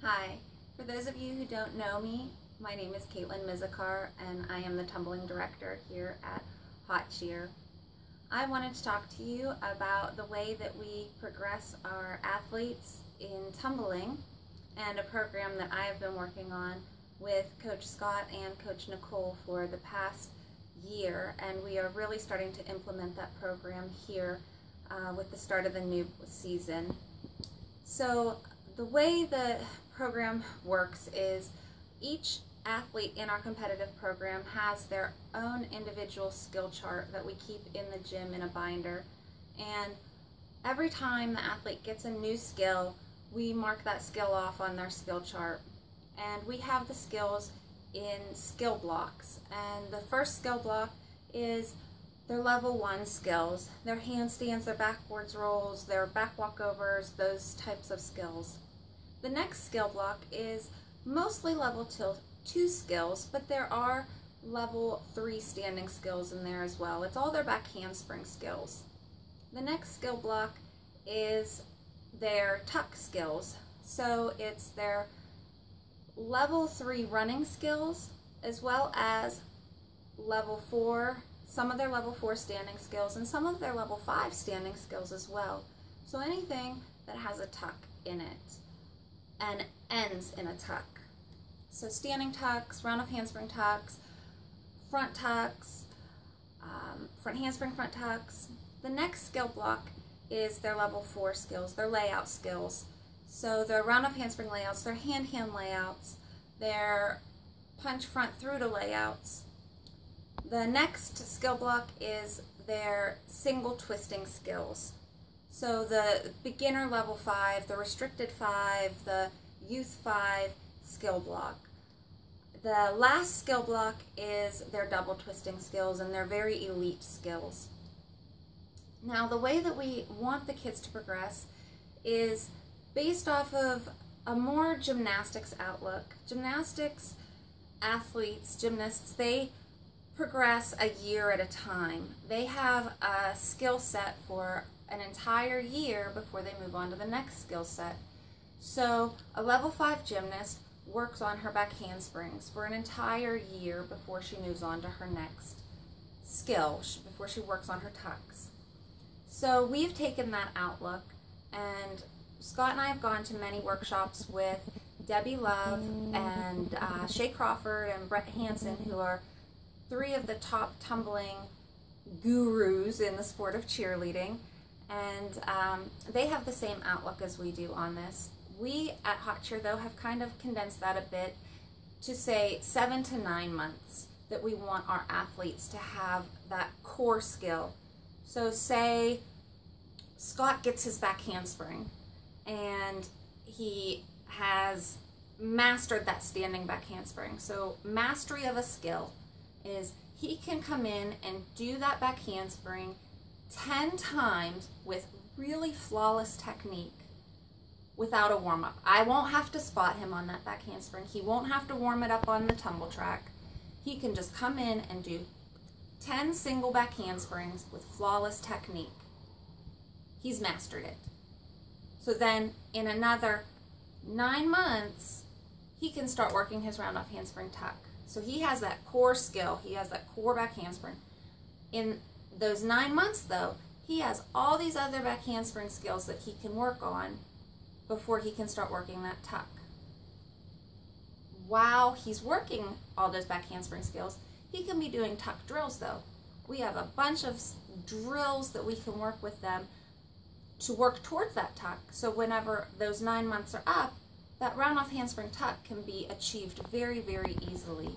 Hi, for those of you who don't know me, my name is Caitlin Mizikar and I am the tumbling director here at HotCheer. I wanted to talk to you about the way that we progress our athletes in tumbling and a program that I have been working on with Coach Scott and Coach Nicole for the past year, and we are really starting to implement that program here with the start of the new season. So the way the program works is each athlete in our competitive program has their own individual skill chart that we keep in the gym in a binder, and every time the athlete gets a new skill, we mark that skill off on their skill chart. And we have the skills in skill blocks, and the first skill block is their level 1 skills, their handstands, their backwards rolls, their back walkovers, those types of skills. The next skill block is mostly level 2 skills, but there are level 3 standing skills in there as well. It's all their back handspring skills. The next skill block is their tuck skills. So it's their level 3 running skills as well as level 4, some of their level 4 standing skills and some of their level 5 standing skills as well. So anything that has a tuck in it and ends in a tuck. So standing tucks, round of handspring tucks, front handspring front tucks. The next skill block is their level 4 skills, their layout skills. So their round of handspring layouts, their hand layouts, their punch front through to layouts. The next skill block is their single twisting skills. So the beginner level 5, the restricted 5, the youth 5 skill block. The last skill block is their double twisting skills and their very elite skills. Now the way that we want the kids to progress is based off of a more gymnastics outlook. Gymnastics athletes, gymnasts, they progress a year at a time. They have a skill set for an entire year before they move on to the next skill set. So a level 5 gymnast works on her back handsprings for an entire year before she moves on to her next skill, before she works on her tucks. So we've taken that outlook, and Scott and I have gone to many workshops with Debbie Love and Shay Crawford and Brett Hansen, who are 3 of the top tumbling gurus in the sport of cheerleading, and they have the same outlook as we do on this. We at HotCheer, though, have kind of condensed that a bit to say 7 to 9 months that we want our athletes to have that core skill. So say Scott gets his back handspring and he has mastered that standing back handspring. So mastery of a skill is he can come in and do that back handspring 10 times with really flawless technique without a warm-up. I won't have to spot him on that back handspring. He won't have to warm it up on the tumble track. He can just come in and do 10 single back handsprings with flawless technique. He's mastered it. So then in another 9 months, he can start working his round off handspring tuck. So he has that core skill. He has that core back handspring. In those 9 months, though, he has all these other back handspring skills that he can work on before he can start working that tuck. While he's working all those back handspring skills, he can be doing tuck drills, though. We have a bunch of drills that we can work with them to work towards that tuck. So whenever those 9 months are up, that round off handspring tuck can be achieved very, very easily.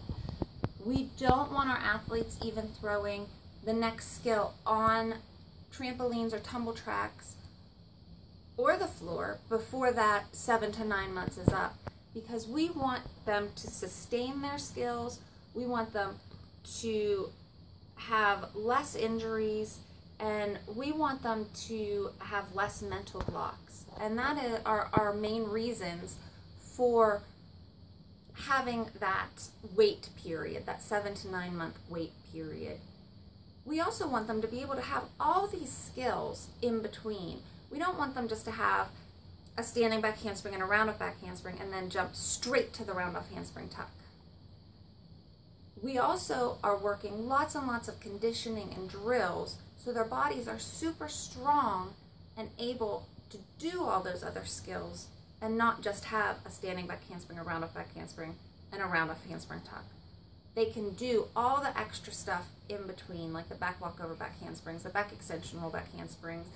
We don't want our athletes even throwing the next skill on trampolines or tumble tracks or the floor before that 7 to 9 months is up, because we want them to sustain their skills. We want them to have less injuries, and we want them to have less mental blocks. And that are our main reasons for having that wait period, that 7 to 9 month wait period. We also want them to be able to have all these skills in between. We don't want them just to have a standing back handspring and a round of back handspring, and then jump straight to the round off handspring tuck. We also are working lots and lots of conditioning and drills so their bodies are super strong and able to do all those other skills and not just have a standing back handspring, a round off back handspring, and a round off handspring tuck. They can do all the extra stuff in between, like the back walk over back handsprings, the back extension roll back handsprings,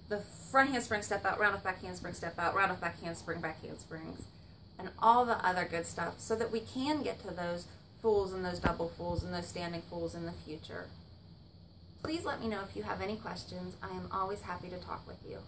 the front handspring step out, round off back handspring step out, round off back handspring back handsprings, and all the other good stuff so that we can get to those fulls and those double fulls and those standing fulls in the future. Please let me know if you have any questions. I am always happy to talk with you.